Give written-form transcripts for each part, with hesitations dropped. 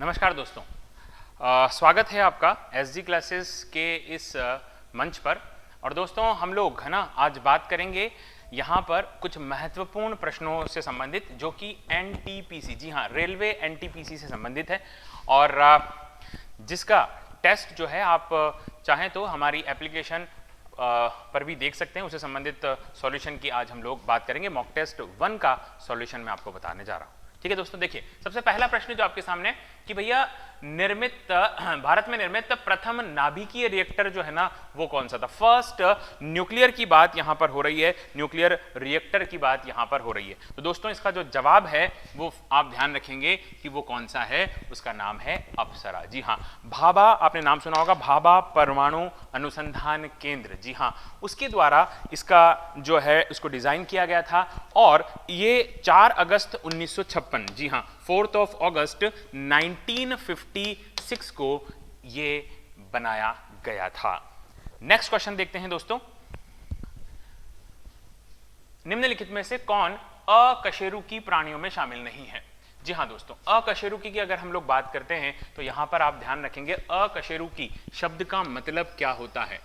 नमस्कार दोस्तों, स्वागत है आपका एसजी क्लासेस के इस मंच पर। और दोस्तों हम लोग है ना आज बात करेंगे यहाँ पर कुछ महत्वपूर्ण प्रश्नों से संबंधित जो कि एनटीपीसी, जी हाँ रेलवे एनटीपीसी से संबंधित है और जिसका टेस्ट जो है आप चाहें तो हमारी एप्लीकेशन पर भी देख सकते हैं। उससे संबंधित सॉल्यूशन की आज हम लोग बात करेंगे। मॉक टेस्ट 1 का सॉल्यूशन मैं आपको बताने जा रहा हूँ। ठीक है दोस्तों, देखिए सबसे पहला प्रश्न जो आपके सामने कि भैया भारत में निर्मित प्रथम नाभिकीय रिएक्टर जो है ना वो कौन सा था। फर्स्ट न्यूक्लियर की बात यहां पर हो रही है, न्यूक्लियर रिएक्टर की बात यहां पर हो रही है। तो दोस्तों इसका जो जवाब है वो आप ध्यान रखेंगे कि वो कौन सा है, उसका नाम है अप्सरा। जी हाँ, भाभा आपने नाम सुना होगा, भाभा परमाणु अनुसंधान केंद्र, जी हाँ उसके द्वारा इसका जो है उसको डिजाइन किया गया था और ये 4 अगस्त 1956, जी हाँ 4 अगस्त 1956 को ये बनाया गया था। नेक्स्ट क्वेश्चन देखते हैं दोस्तों, निम्नलिखित में से कौन अकशेरुकी प्राणियों में शामिल नहीं है। जी हाँ दोस्तों, अकशेरुकी की अगर हम लोग बात करते हैं तो यहां पर आप ध्यान रखेंगे अकशेरुकी शब्द का मतलब क्या होता है।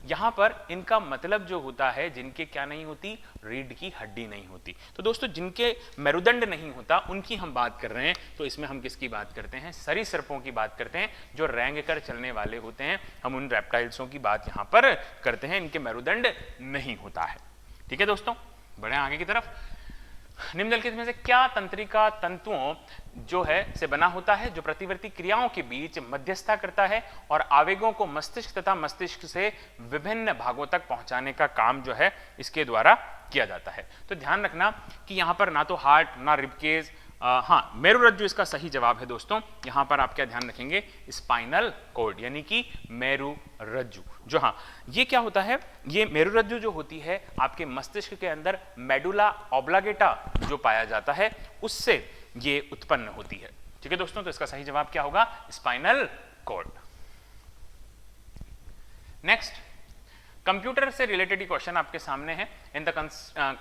यहां पर इनका मतलब जो होता है जिनके क्या नहीं होती, रीढ़ की हड्डी नहीं होती। तो दोस्तों जिनके मेरुदंड नहीं होता उनकी हम बात कर रहे हैं। तो इसमें हम किसकी बात करते हैं, सरीसृपों की बात करते हैं जो रेंग कर चलने वाले होते हैं। हम उन रेप्टाइल्सों की बात यहां पर करते हैं, इनके मेरुदंड नहीं होता है। ठीक है दोस्तों, बढ़े आगे की तरफ। निम्नलिखित में से क्या तंत्रिका तंतुओं जो है से बना होता है जो प्रतिवर्ती क्रियाओं के बीच मध्यस्थता करता है और आवेगों को मस्तिष्क तथा मस्तिष्क से विभिन्न भागों तक पहुंचाने का काम जो है इसके द्वारा किया जाता है। तो ध्यान रखना कि यहां पर ना तो हार्ट ना रिबकेज, हाँ मेरुरज्जु इसका सही जवाब है दोस्तों। यहां पर आप क्या ध्यान रखेंगे, स्पाइनल कॉर्ड यानी कि मेरुरज्जु। जो हाँ ये क्या होता है, ये मेरुरज्जु जो होती है आपके मस्तिष्क के अंदर मेडुला ऑब्लागेटा जो पाया जाता है उससे ये उत्पन्न होती है। ठीक है दोस्तों, तो इसका सही जवाब क्या होगा, स्पाइनल कॉर्ड। नेक्स्ट, कंप्यूटर से रिलेटेड क्वेश्चन आपके सामने है। In the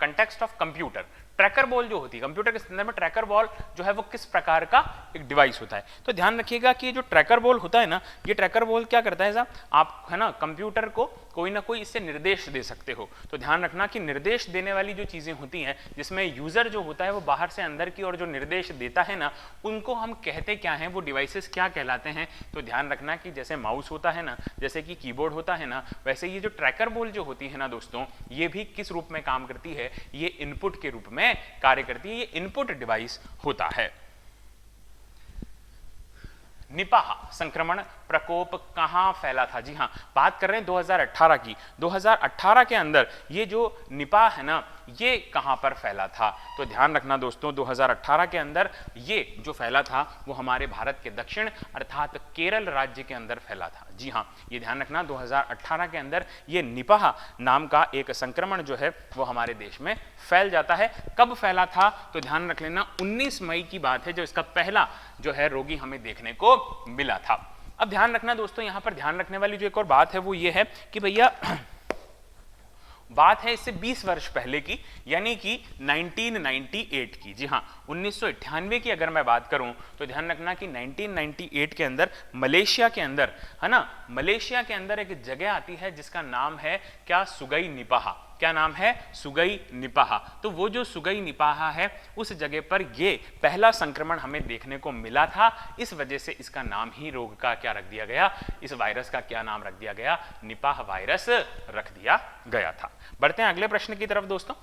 context of computer, tracker ball जो होती है कंप्यूटर के संदर्भ में, ट्रैकर बॉल जो है वो किस प्रकार का एक डिवाइस होता है। तो ध्यान रखिएगा कि जो ट्रैकर बॉल होता है ना, ये ट्रैकर बॉल क्या करता है साहब, आप है ना कंप्यूटर को कोई ना कोई इससे निर्देश दे सकते हो। तो ध्यान रखना कि निर्देश देने वाली जो चीजें होती हैं जिसमें यूजर जो होता है वो बाहर से अंदर की ओर जो निर्देश देता है ना, उनको हम कहते क्या हैं, वो डिवाइसेस क्या कहलाते हैं। तो ध्यान रखना कि जैसे माउस होता है ना, जैसे कि कीबोर्ड होता है ना, वैसे ये जो ट्रैकर बॉल जो होती है ना दोस्तों, ये भी किस रूप में काम करती है, ये इनपुट के रूप में कार्य करती है। ये इनपुट डिवाइस होता है। निपाह संक्रमण प्रकोप कहां फैला था। जी हां, बात कर रहे हैं 2018 की। 2018 के अंदर ये जो निपाह है ना ये कहां पर फैला था। तो ध्यान रखना दोस्तों, 2018 के अंदर ये जो फैला था वो हमारे भारत के दक्षिण अर्थात केरल राज्य के अंदर फैला था। जी हां, ये ध्यान रखना 2018 के अंदर ये निपाह नाम का एक संक्रमण जो है वो हमारे देश में फैल जाता है। कब फैला था तो ध्यान रख लेना 19 मई की बात है, जो इसका पहला जो है रोगी हमें देखने को मिला था। अब ध्यान रखना दोस्तों, यहां पर ध्यान रखने वाली जो एक और बात है वो ये है कि भैया बात है इससे 20 वर्ष पहले की, यानी कि 1998 की। जी हाँ, 1998 की अगर मैं बात करूं तो ध्यान रखना कि 1998 के अंदर मलेशिया के अंदर है ना, मलेशिया के अंदर एक जगह आती है जिसका नाम है क्या, सुगई निपाह। क्या नाम है, सुगई निपाह। तो वो जो सुगई निपाह है उस जगह पर ये पहला संक्रमण हमें देखने को मिला था। इस वजह से इसका नाम ही रोग का क्या रख दिया गया, इस वायरस का क्या नाम रख दिया गया, निपाह वायरस रख दिया गया था। बढ़ते हैं अगले प्रश्न की तरफ दोस्तों।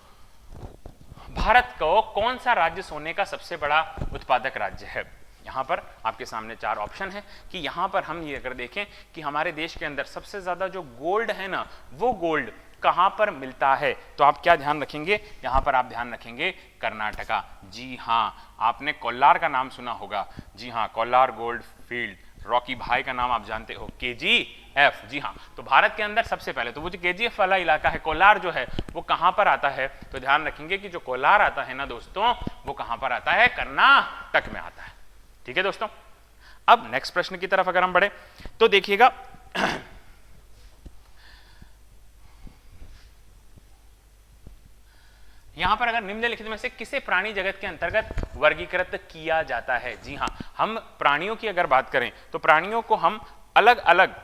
भारत को कौन सा राज्य सोने का सबसे बड़ा उत्पादक राज्य है। यहां पर आपके सामने 4 ऑप्शन है कि यहां पर हम ये अगर देखें कि हमारे देश के अंदर सबसे ज्यादा जो गोल्ड है ना, वो गोल्ड कहां पर मिलता है। तो आप क्या ध्यान रखेंगे, यहां पर आप ध्यान रखेंगे कर्नाटका। जी हां, आपने कोल्लार का नाम सुना होगा। जी हां, कोल्लार गोल्ड फील्ड। रॉकी भाई का नाम आप जानते हो, KGF। जी हाँ, तो भारत के अंदर सबसे पहले तो वो जो KGF वाला इलाका है, कोलार जो है वो कहां पर आता है। तो ध्यान रखेंगे कि जो कोलार आता है ना दोस्तों, वो कहां पर आता है, कर्नाटक में आता है। ठीक है दोस्तों, अब नेक्स्ट प्रश्न की तरफ अगर हम बढ़े तो देखिएगा यहां पर अगर निम्नलिखित में से किसे प्राणी जगत के अंतर्गत वर्गीकृत किया जाता है? जी हां, हम प्राणियों की अगर बात करें तो प्राणियों को हम अलग अलग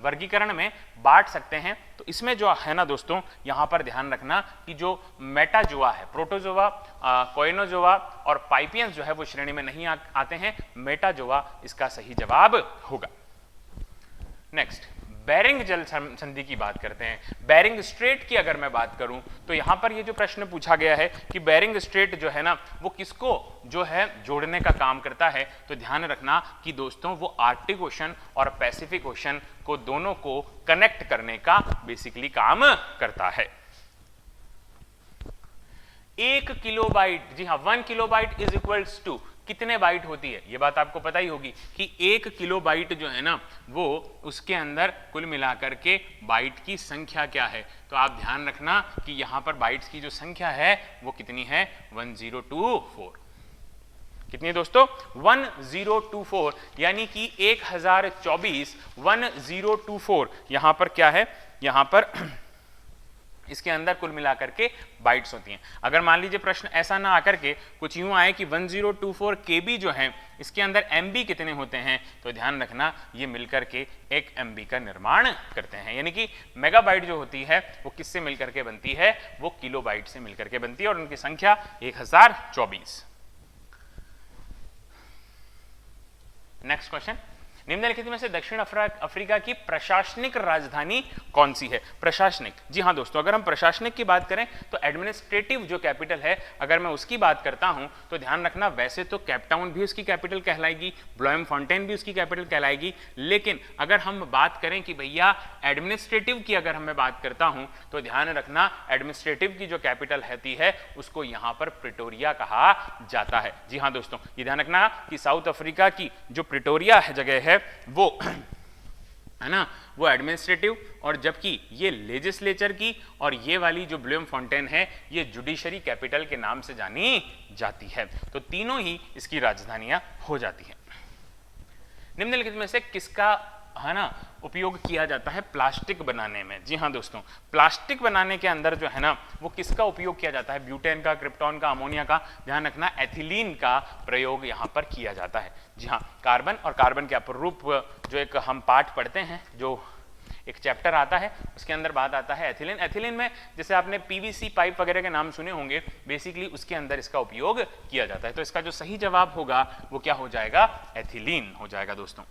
वर्गीकरण में बांट सकते हैं। तो इसमें जो है ना दोस्तों, यहां पर ध्यान रखना कि जो मेटाजोआ है, प्रोटोजोआ, कोइनोजोआ और पाइपियंस जो है वो श्रेणी में नहीं आते हैं, मेटाजोआ इसका सही जवाब होगा। नेक्स्ट, बेरिंग जल संधि की बात करते हैं। बेरिंग स्ट्रेट की अगर मैं बात करूं तो यहां पर ये जो प्रश्न पूछा गया है कि बेरिंग स्ट्रेट जो है ना वो किसको जो है जोड़ने का काम करता है, तो ध्यान रखना कि दोस्तों वो आर्कटिक ओशन और पैसिफिक ओशन को दोनों को कनेक्ट करने का बेसिकली काम करता है। 1 किलोबाइट, जी हाँ, 1 किलोबाइट इज इक्वल्स टू कितने बाइट होती है? ये बात आपको पता ही होगी कि 1 किलोबाइट जो है ना वो उसके अंदर कुल मिलाकर के बाइट की संख्या क्या है। तो आप ध्यान रखना कि यहां पर बाइट्स की जो संख्या है वो कितनी है? 1024। कितनी है दोस्तों? 1024, यानी कि 1024, 1024 यहां पर क्या है? यहां पर इसके अंदर कुल मिलाकर के बाइट्स होती हैं। अगर मान लीजिए प्रश्न ऐसा ना आकर के कुछ यूं आए कि 1024 KB जो है इसके अंदर MB कितने होते हैं, तो ध्यान रखना ये मिलकर के एक MB का निर्माण करते हैं। यानी कि मेगाबाइट जो होती है वो किससे मिलकर के बनती है? वो किलोबाइट से मिलकर के बनती है और उनकी संख्या 1024। नेक्स्ट क्वेश्चन, निम्नलिखित में से दक्षिण अफ्रीका की प्रशासनिक राजधानी कौन सी है? प्रशासनिक, जी हाँ दोस्तों, अगर हम प्रशासनिक की बात करें तो एडमिनिस्ट्रेटिव जो कैपिटल है अगर मैं उसकी बात करता हूं तो ध्यान रखना वैसे तो केपटाउन भी उसकी कैपिटल कहलाएगी, ब्लोएमफॉन्टेन भी उसकी कैपिटल कहलाएगी, लेकिन अगर हम बात करें कि भैया एडमिनिस्ट्रेटिव की अगर मैं बात करता हूं तो ध्यान रखना एडमिनिस्ट्रेटिव की जो कैपिटल रहती है उसको यहां पर प्रिटोरिया कहा जाता है। जी हाँ दोस्तों, ये ध्यान रखना कि साउथ अफ्रीका की जो प्रिटोरिया जगह है वो है ना वो एडमिनिस्ट्रेटिव, और जबकि ये लेजिस्लेचर की और ये वाली जो ब्लोएमफॉन्टेन है ये जुडिशरी कैपिटल के नाम से जानी जाती है। तो तीनों ही इसकी राजधानियां हो जाती हैं। निम्नलिखित में से किसका है ना उपयोग किया जाता है प्लास्टिक बनाने में? जी हाँ दोस्तों, प्लास्टिक बनाने के अंदर जो है ना वो किसका उपयोग किया जाता है? ब्यूटेन का, क्रिप्टॉन का, अमोनिया का, ध्यान रखना एथिलीन का प्रयोग यहाँ पर किया जाता है। जी हाँ, कार्बन और कार्बन के अपरूप जो एक हम पाठ पढ़ते हैं, जो एक चैप्टर आता है उसके अंदर बात आता है एथिलीन। एथिलीन में जैसे आपने PVC पाइप वगैरह के नाम सुने होंगे, बेसिकली उसके अंदर इसका उपयोग किया जाता है। तो इसका जो सही जवाब होगा वो क्या हो जाएगा? एथिलीन हो जाएगा दोस्तों।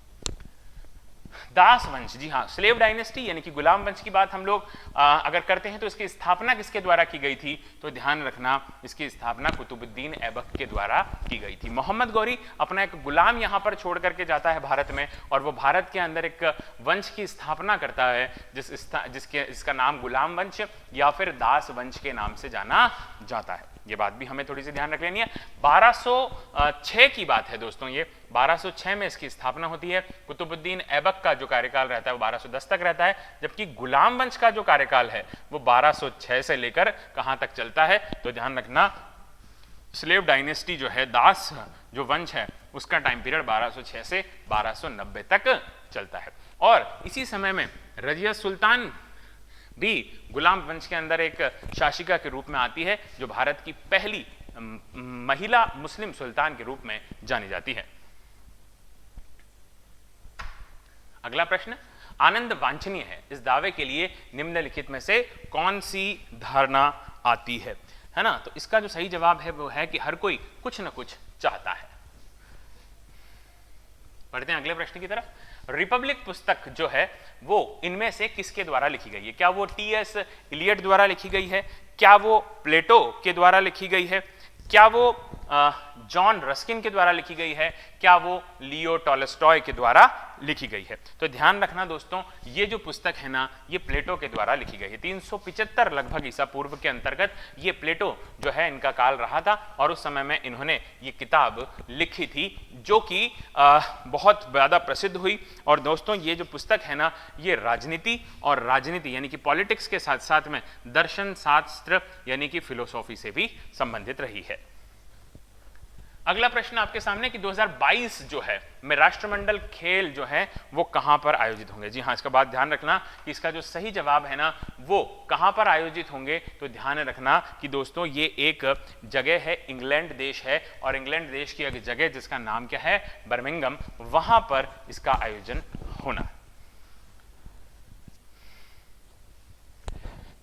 दास वंश, जी हाँ, स्लेव डायनेस्टी यानी कि गुलाम वंश की बात हम लोग अगर करते हैं तो इसकी स्थापना किसके द्वारा की गई थी? तो ध्यान रखना इसकी स्थापना कुतुबुद्दीन ऐबक के द्वारा की गई थी। मोहम्मद गौरी अपना एक गुलाम यहाँ पर छोड़ करके जाता है भारत में और वो भारत के अंदर एक वंश की स्थापना करता है जिसका नाम गुलाम वंश या फिर दास वंश के नाम से जाना जाता है। ये बात भी हमें थोड़ी सी ध्यान रख लेनी है। 1206 की बात है दोस्तों, ये 1206 में इसकी स्थापना होती है। कुतुबुद्दीन ऐबक का जो कार्यकाल रहता है वो 1210 तक रहता है, जबकि गुलाम वंश का जो कार्यकाल है वो 1206 से लेकर कहां तक चलता है? तो ध्यान रखना स्लेव डायनेस्टी जो है, दास जो वंश है, उसका टाइम पीरियड 1206 से 1290 तक चलता है। और इसी समय में रजिया सुल्तान भी गुलाम वंश के अंदर एक शासिका के रूप में आती है, जो भारत की पहली महिला मुस्लिम सुल्तान के रूप में जानी जाती है। अगला प्रश्न, आनंद वांछनीय है, इस दावे के लिए निम्नलिखित में से कौन सी धारणा आती है ना? तो इसका जो सही जवाब है वो है कि हर कोई कुछ ना कुछ चाहता है। पढ़ते हैं अगले प्रश्न की तरफ। रिपब्लिक पुस्तक जो है वो इनमें से किसके द्वारा लिखी गई है? क्या वो T.S. इलियट द्वारा लिखी गई है? क्या वो प्लेटो के द्वारा लिखी गई है? क्या वो जॉन रस्किन के द्वारा लिखी गई है? क्या वो लियो टॉलस्टॉय के द्वारा लिखी गई है? तो ध्यान रखना दोस्तों, ये जो पुस्तक है ना ये प्लेटो के द्वारा लिखी गई है। 375 लगभग ईसा पूर्व के अंतर्गत ये प्लेटो जो है इनका काल रहा था और उस समय में इन्होंने ये किताब लिखी थी जो कि बहुत ज़्यादा प्रसिद्ध हुई। और दोस्तों ये जो पुस्तक है ना ये राजनीति और राजनीति यानी कि पॉलिटिक्स के साथ साथ में दर्शन शास्त्र यानी कि फिलोसॉफी से भी संबंधित रही है। अगला प्रश्न आपके सामने कि 2022 जो है में राष्ट्रमंडल खेल जो है वो कहां पर आयोजित होंगे। जी हाँ, इसका बात ध्यान रखना कि इसका जो सही जवाब है ना वो कहां पर आयोजित होंगे, तो ध्यान रखना कि दोस्तों ये एक जगह है, इंग्लैंड देश है, और इंग्लैंड देश की एक जगह जिसका नाम क्या है, बर्मिंघम, वहां पर इसका आयोजन होना।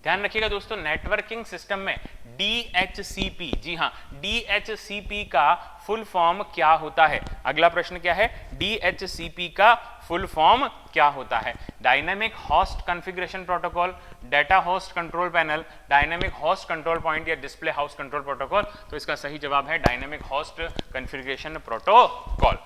ध्यान रखिएगा दोस्तों, नेटवर्किंग सिस्टम में DHCP, जी हाँ, DHCP का फुल फॉर्म क्या होता है। अगला प्रश्न क्या है, DHCP का फुल फॉर्म क्या होता है। Dynamic host configuration protocol, data host control panel, dynamic host control point या डिस्प्ले हाउस कंट्रोल प्रोटोकॉल। तो इसका सही जवाब है dynamic host configuration protocol.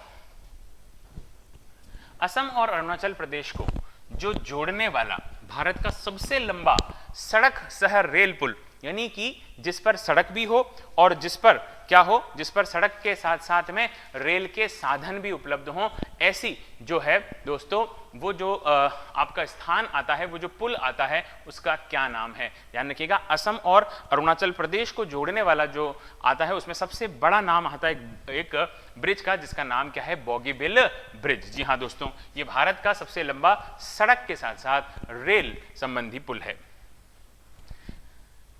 Assam और अरुणाचल प्रदेश को जो जोड़ने वाला भारत का सबसे लंबा सड़क शहर रेल पुल, यानी कि जिस पर सड़क भी हो और जिस पर क्या हो, जिस पर सड़क के साथ साथ में रेल के साधन भी उपलब्ध हों, ऐसी जो है दोस्तों वो जो आपका स्थान आता है, वो जो पुल आता है, उसका क्या नाम है। ध्यान रखिएगा, असम और अरुणाचल प्रदेश को जोड़ने वाला जो आता है उसमें सबसे बड़ा नाम आता है एक ब्रिज का, जिसका नाम क्या है, बोगीबिल ब्रिज। जी हाँ दोस्तों, ये भारत का सबसे लंबा सड़क के साथ साथ रेल संबंधी पुल है।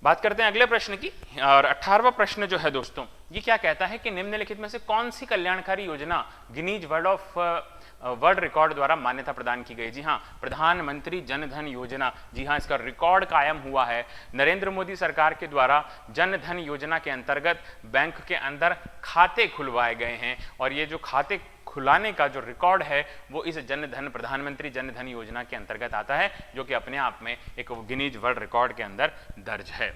बात करते हैं अगले प्रश्न की, और 18वां प्रश्न जो है दोस्तों ये क्या कहता है कि निम्नलिखित में से कौन सी कल्याणकारी योजना गिनीज वर्ल्ड रिकॉर्ड द्वारा मान्यता प्रदान की गई। जी हाँ, प्रधानमंत्री जन धन योजना। जी हाँ, इसका रिकॉर्ड कायम हुआ है। नरेंद्र मोदी सरकार के द्वारा जन धन योजना के अंतर्गत बैंक के अंदर खाते खुलवाए गए हैं, और ये जो खाते खुलाने का जो रिकॉर्ड है वो इस प्रधानमंत्री जन धन योजना के अंतर्गत आता है, जो कि अपने आप में एक गिनीज वर्ल्ड रिकॉर्ड के अंदर दर्ज है।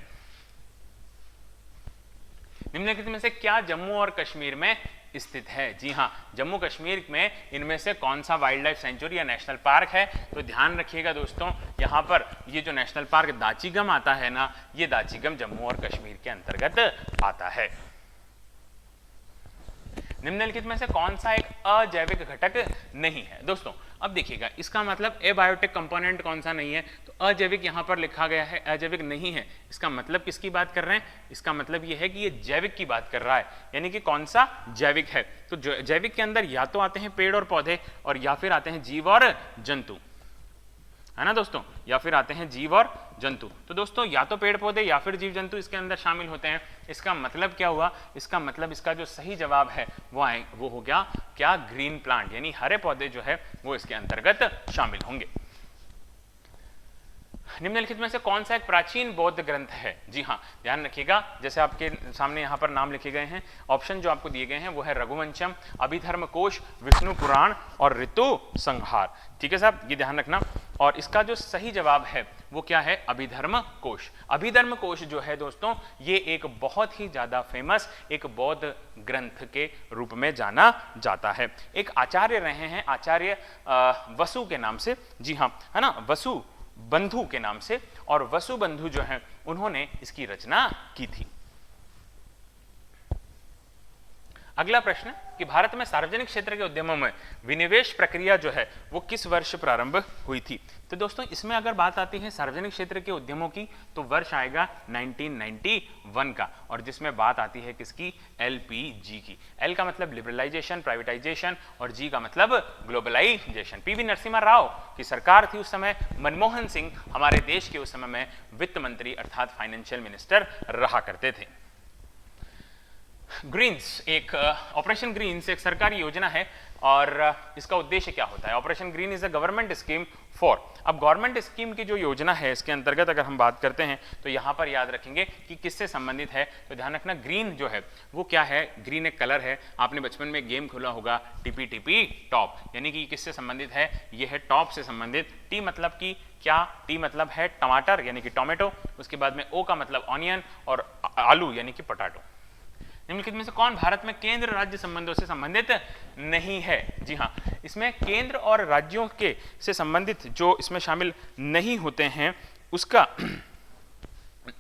निम्नलिखित में से क्या जम्मू और कश्मीर में स्थित है। जी हाँ, जम्मू कश्मीर में इनमें से कौन सा वाइल्ड लाइफ सेंचुरी या नेशनल पार्क है। तो ध्यान रखिएगा दोस्तों, यहाँ पर ये जो नेशनल पार्क दाचीगम आता है ना, ये दाचीगम जम्मू और कश्मीर के अंतर्गत आता है। निम्नलिखित में से कौन सा एक अजैविक घटक नहीं है। दोस्तों अब देखिएगा, इसका मतलब एबायोटिक कंपोनेंट कौन सा नहीं है, तो अजैविक यहाँ पर लिखा गया है, अजैविक नहीं है। इसका मतलब किसकी बात कर रहे हैं, इसका मतलब ये है कि ये जैविक की बात कर रहा है, यानी कि कौन सा जैविक है। तो जैविक के अंदर या तो आते हैं पेड़ और पौधे, और या फिर आते हैं जीव और जंतु, है ना दोस्तों, या फिर आते हैं जीव और जंतु। तो दोस्तों या तो पेड़ पौधे या फिर जीव जंतु इसके अंदर शामिल होते हैं। इसका मतलब क्या हुआ, इसका मतलब इसका जो सही जवाब है वो हो गया क्या, ग्रीन प्लांट, यानी हरे पौधे जो है वो इसके अंतर्गत शामिल होंगे। निम्नलिखित में से कौन सा एक प्राचीन बौद्ध ग्रंथ है। जी हाँ, ध्यान रखिएगा, जैसे आपके सामने यहाँ पर नाम लिखे गए हैं, ऑप्शन जो आपको दिए गए हैं वो है रघुवंशम, अभिधर्म कोश, विष्णु पुराण और ऋतु संहार। ठीक है साहब, ये ध्यान रखना। और इसका जो सही जवाब है वो क्या है, अभिधर्म कोश। अभिधर्म कोश जो है दोस्तों ये एक बहुत ही ज्यादा फेमस एक बौद्ध ग्रंथ के रूप में जाना जाता है। एक आचार्य रहे हैं, आचार्य वसु के नाम से, जी हाँ, है ना, वसु बंधु के नाम से, और वसु बंधु जो हैं उन्होंने इसकी रचना की थी। अगला प्रश्न कि भारत में सार्वजनिक क्षेत्र के उद्यमों में विनिवेश प्रक्रिया जो है वो किस वर्ष प्रारंभ हुई थी। तो दोस्तों इसमें अगर बात आती है सार्वजनिक क्षेत्र के उद्यमों की, तो वर्ष आएगा 1991 का, और जिसमें बात आती है किसकी, LPG की। L का मतलब लिबरलाइजेशन, प्राइवेटाइजेशन, और G का मतलब ग्लोबलाइजेशन। PV नरसिम्हा राव की सरकार थी उस समय, मनमोहन सिंह हमारे देश के उस समय में वित्त मंत्री अर्थात फाइनेंशियल मिनिस्टर रहा करते थे। ग्रीन्स, एक ऑपरेशन ग्रीन्स एक सरकारी योजना है, और इसका उद्देश्य क्या होता है। Operation green is a government scheme for, अब गवर्नमेंट स्कीम की जो योजना है इसके अंतर्गत अगर हम बात करते हैं तो यहाँ पर याद रखेंगे कि किससे संबंधित है। तो ध्यान रखना, ग्रीन जो है वो क्या है, ग्रीन एक कलर है। आपने बचपन में गेम खोला होगा टिपी टिपी टॉप, यानी कि किससे संबंधित है, ये है टॉप से संबंधित। टी मतलब की क्या, टी मतलब है टमाटर यानी कि टोमेटो, उसके बाद में ओ का मतलब ऑनियन, और आलू यानी कि पोटैटो। निम्नलिखित में से कौन भारत में केंद्र राज्य संबंधों से संबंधित नहीं है। जी हाँ, इसमें केंद्र और राज्यों के से संबंधित जो इसमें शामिल नहीं होते हैं उसका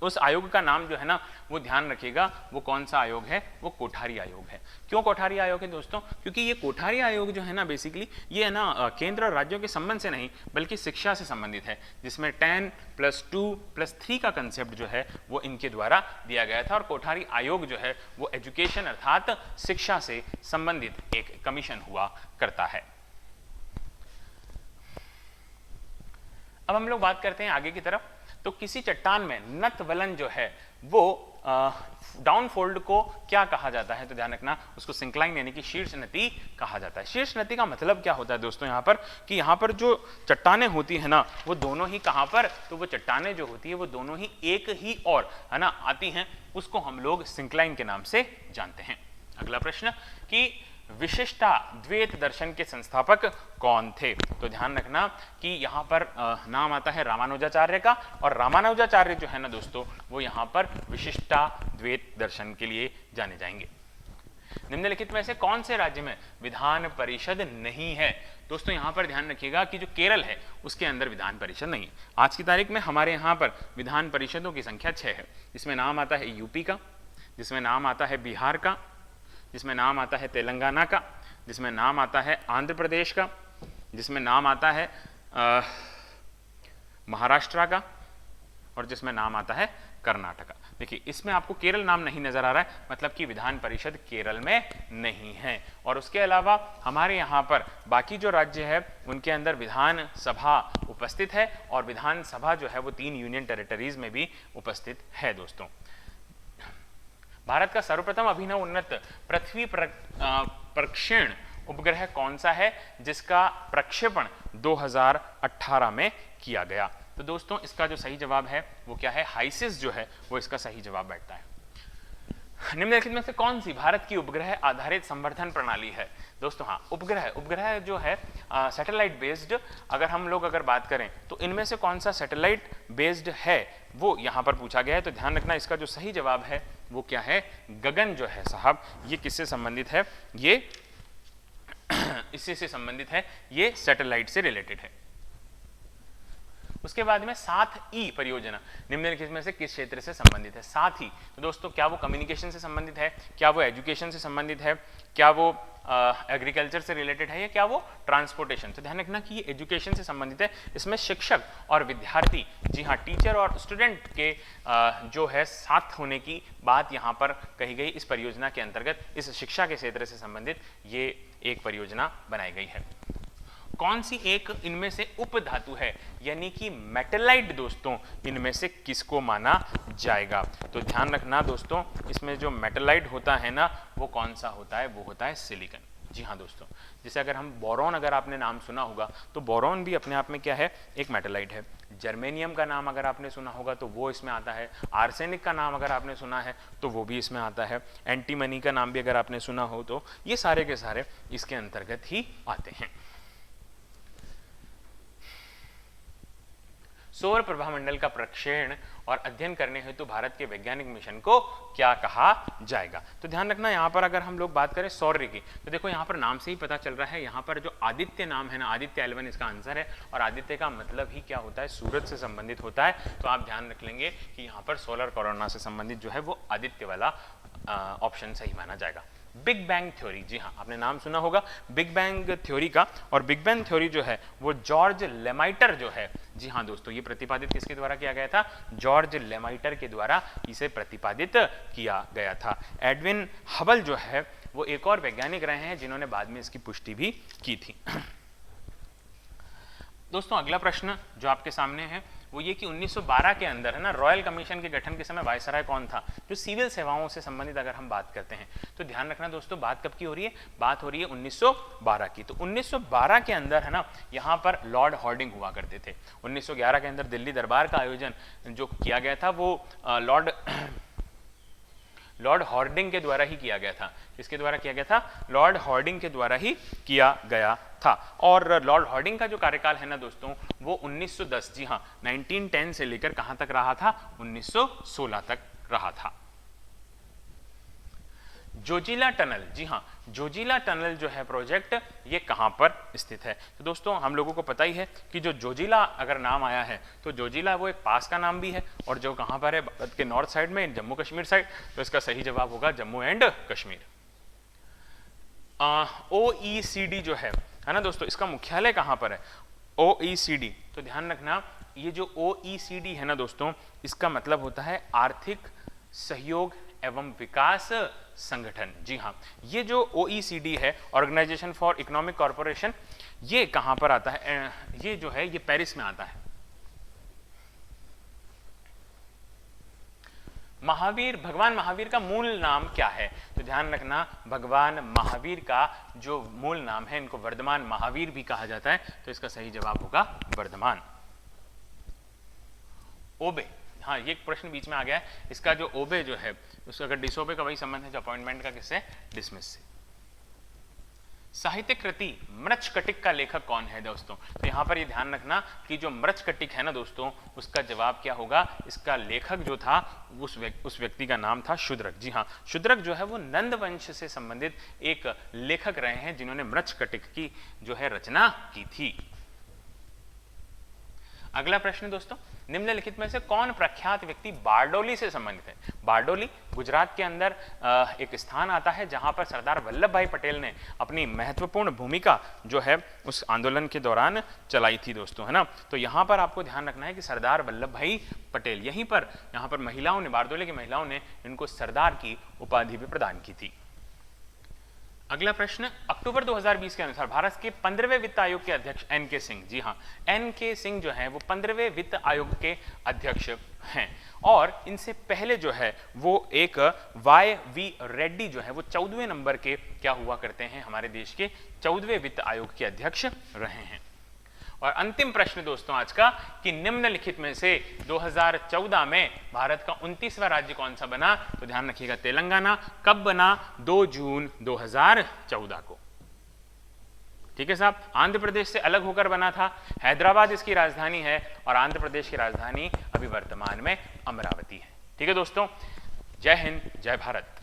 उस आयोग का नाम जो है ना वो ध्यान रखिएगा, वो कौन सा आयोग है, वो कोठारी आयोग है। क्यों कोठारी आयोग है दोस्तों? क्योंकि ये कोठारी आयोग जो है ना बेसिकली ये है ना केंद्र और राज्यों के संबंध से नहीं बल्कि शिक्षा से संबंधित है, जिसमें 10+2+3 का कंसेप्ट जो है वो इनके द्वारा दिया गया था। और कोठारी आयोग जो है वो एजुकेशन अर्थात शिक्षा से संबंधित एक कमीशन हुआ करता है। अब हम लोग बात करते हैं आगे की तरफ। तो किसी चट्टान में नतवलन जो है वो डाउनफोल्ड को क्या कहा जाता है? तो ध्यान रखना उसको सिंक्लाइन यानी कि शीर्ष नती कहा जाता है। शीर्ष नती का मतलब क्या होता है दोस्तों यहाँ पर कि यहाँ पर जो चट्टानें होती है ना वो दोनों ही कहाँ पर, तो वो चट्टानें जो होती है वो दोनों ही एक ही और है ना आती हैं, उसको हम लोग सिंक्लाइन के नाम से जानते हैं। अगला प्रश्न कि विशिष्टाद्वैत दर्शन के संस्थापक कौन थे? तो ध्यान रखना कि यहाँ पर नाम आता है रामानुजाचार्य का, और रामानुजाचार्य जो है ना दोस्तों वो यहाँ पर विशिष्टाद्वैत दर्शन के लिए जाने जाएंगे। निम्नलिखित में से कौन से राज्य में विधान परिषद नहीं है? दोस्तों यहाँ पर ध्यान रखिएगा कि जो केरल है उसके अंदर विधान परिषद नहीं है। आज की तारीख में हमारे यहाँ पर विधान परिषदों की संख्या 6 है, जिसमें नाम आता है यूपी का, जिसमें नाम आता है बिहार का, जिसमें नाम आता है तेलंगाना का, जिसमें नाम आता है आंध्र प्रदेश का, जिसमें नाम आता है महाराष्ट्र का, और जिसमें नाम आता है कर्नाटका। देखिए इसमें आपको केरल नाम नहीं नजर आ रहा है, मतलब कि विधान परिषद केरल में नहीं है। और उसके अलावा हमारे यहाँ पर बाकी जो राज्य है उनके अंदर विधान सभा उपस्थित है, और विधान सभा जो है वो 3 यूनियन टेरिटरीज में भी उपस्थित है। दोस्तों भारत का सर्वप्रथम अभिनव उन्नत पृथ्वी प्रक्षेपण उपग्रह कौन सा है जिसका प्रक्षेपण 2018 में किया गया? तो दोस्तों इसका जो सही जवाब है वो क्या है? हाइसिस जो है वो इसका सही जवाब बैठता है। निम्नलिखित में से कौन सी भारत की उपग्रह आधारित संवर्धन प्रणाली है? दोस्तों हाँ, उपग्रह जो है सैटेलाइट बेस्ड, अगर हम लोग बात करें तो इनमें से कौन सा सैटेलाइट बेस्ड है वो यहाँ पर पूछा गया है। तो ध्यान रखना इसका जो सही जवाब है वो क्या है? गगन जो है साहब ये किससे संबंधित है? ये इसी से संबंधित है, ये सैटेलाइट से रिलेटेड है। उसके बाद में 7E परियोजना निम्नलिखित में से किस क्षेत्र से संबंधित है? 7E तो दोस्तों क्या वो कम्युनिकेशन से संबंधित है, क्या वो एजुकेशन से संबंधित है, क्या वो एग्रीकल्चर से रिलेटेड है, या क्या वो ट्रांसपोर्टेशन? तो ध्यान रखना कि ये एजुकेशन से संबंधित है। इसमें शिक्षक और विद्यार्थी, जी हाँ, टीचर और स्टूडेंट के जो है साथ होने की बात यहाँ पर कही गई। इस परियोजना के अंतर्गत इस शिक्षा के क्षेत्र से संबंधित ये एक परियोजना बनाई गई है। कौन सी एक इनमें से उपधातु है, यानी कि मेटलाइट दोस्तों इनमें से किसको माना जाएगा? तो ध्यान रखना दोस्तों इसमें जो मेटलाइट होता है ना वो कौन सा होता है? वो होता है सिलिकॉन। जी हाँ दोस्तों, जैसे अगर हम बोरॉन अगर आपने नाम सुना होगा तो बोरॉन भी अपने आप में क्या है? एक मेटलाइट है। जर्मेनियम का नाम अगर आपने सुना होगा तो वो इसमें आता है। आर्सेनिक का नाम अगर आपने सुना है तो वो भी इसमें आता है। एंटीमनी का नाम भी अगर आपने सुना हो तो ये सारे के सारे इसके अंतर्गत ही आते हैं। सौर प्रभामंडल का प्रक्षेपण और अध्ययन करने हेतु भारत के वैज्ञानिक मिशन को क्या कहा जाएगा? तो ध्यान रखना यहाँ पर अगर हम लोग बात करें सौर्य की तो देखो यहाँ पर नाम से ही पता चल रहा है, यहाँ पर जो आदित्य नाम है ना, आदित्य L1 इसका आंसर है। और आदित्य का मतलब ही क्या होता है? सूरज से संबंधित होता है। तो आप ध्यान रख लेंगे कि यहाँ पर सोलर कोरोना से संबंधित जो है वो आदित्य वाला ऑप्शन सही माना जाएगा। बिग बैंग थ्योरी, जी हाँ आपने नाम सुना होगा बिग बैंग थ्योरी का। और बिग बैंग थ्योरी जो है वो जॉर्ज लेमाइटर जो है, जी हाँ दोस्तों, ये प्रतिपादित किसके द्वारा किया गया था? जॉर्ज लेमाइटर के द्वारा इसे प्रतिपादित किया गया था। एडविन हबल जो है वो एक और वैज्ञानिक रहे हैं जिन्होंने बाद में इसकी पुष्टि भी की थी। दोस्तों अगला प्रश्न जो आपके सामने है वो ये कि 1912 के अंदर है ना रॉयल कमीशन के गठन के समय वायसराय कौन था? जो सिविल सेवाओं से संबंधित अगर हम बात करते हैं तो ध्यान रखना दोस्तों बात कब की हो रही है? बात हो रही है 1912 की। तो 1912 के अंदर है ना यहाँ पर लॉर्ड हॉर्डिंग हुआ करते थे। 1911 के अंदर दिल्ली दरबार का आयोजन जो किया गया था वो लॉर्ड हॉर्डिंग के द्वारा ही किया गया था। किसके द्वारा किया गया था? लॉर्ड हॉर्डिंग के द्वारा ही किया गया था। और लॉर्ड हॉर्डिंग का जो कार्यकाल है ना दोस्तों वो 1910, जी हाँ 1910 से लेकर कहां तक रहा था? 1916 तक रहा था। जोजिला टनल, जी हाँ, जोजिला टनल जो है प्रोजेक्ट, ये कहाँ पर स्थित है? तो दोस्तों हम लोगों को पता ही है कि जो जोजिला अगर नाम आया है तो जोजिला वो एक पास का नाम भी है, और जो कहाँ पर है, भारत के नॉर्थ साइड में, जम्मू कश्मीर साइड, तो इसका सही जवाब होगा जम्मू एंड कश्मीर। OECD जो है ना दोस्तों, इसका मुख्यालय कहाँ पर है? OECD, तो ध्यान रखना ये जो OECD है ना दोस्तों, इसका मतलब होता है आर्थिक सहयोग एवं विकास संगठन। जी हाँ, ये जो OECD है, ऑर्गेनाइजेशन फॉर इकोनॉमिक कॉर्पोरेशन, ये कहाँ पर आता है? ये जो है ये पेरिस में आता है। महावीर, भगवान महावीर का मूल नाम क्या है? तो ध्यान रखना भगवान महावीर का जो मूल नाम है, इनको वर्धमान महावीर भी कहा जाता है, तो इसका सही जवाब होगा वर्धमान। ओबे, हाँ ये एक प्रश्न बीच में आ गया है, इसका जो ओबे जो है उसका अगर डिसोबे का वही संबंध है जो अपॉइंटमेंट का, किससे? डिसमिस से। साहित्य कृति मृच्छकटिक का लेखक कौन है दोस्तों? तो यहाँ पर ये ध्यान रखना कि जो मृच्छकटिक है ना दोस्तों, उसका जवाब क्या होगा? इसका लेखक जो था उस व्यक्ति का नाम था शूद्रक। जी हाँ, शूद्रक जो है वो नंद वंश से संबंधित एक लेखक रहे हैं जिन्होंने मृच्छकटिक की जो है रचना की थी। अगला प्रश्न दोस्तों, निम्नलिखित में से कौन प्रख्यात व्यक्ति बारडोली से संबंधित है? बारडोली गुजरात के अंदर एक स्थान आता है जहां पर सरदार वल्लभ भाई पटेल ने अपनी महत्वपूर्ण भूमिका जो है उस आंदोलन के दौरान चलाई थी दोस्तों, है ना। तो यहां पर आपको ध्यान रखना है कि सरदार वल्लभ भाई पटेल, यहां पर महिलाओं ने, बारडोली की महिलाओं ने इनको सरदार की उपाधि भी प्रदान की थी। अगला प्रश्न, अक्टूबर 2020 के अनुसार भारत के 15वें वित्त आयोग के अध्यक्ष एन.के. सिंह, जी हाँ, एन.के. सिंह जो है वो 15वें वित्त आयोग के अध्यक्ष हैं, और इनसे पहले जो है वो एक वाई.वी. रेड्डी जो है वो 14वें नंबर के क्या हुआ करते हैं, हमारे देश के 14वें वित्त आयोग के अध्यक्ष रहे हैं। और अंतिम प्रश्न दोस्तों आज का, कि निम्नलिखित में से 2014 में भारत का 29वां राज्य कौन सा बना? तो ध्यान रखिएगा तेलंगाना। कब बना? 2 जून 2014 को। ठीक है साहब, आंध्र प्रदेश से अलग होकर बना था, हैदराबाद इसकी राजधानी है, और आंध्र प्रदेश की राजधानी अभी वर्तमान में अमरावती है। ठीक है दोस्तों, जय हिंद, जय भारत।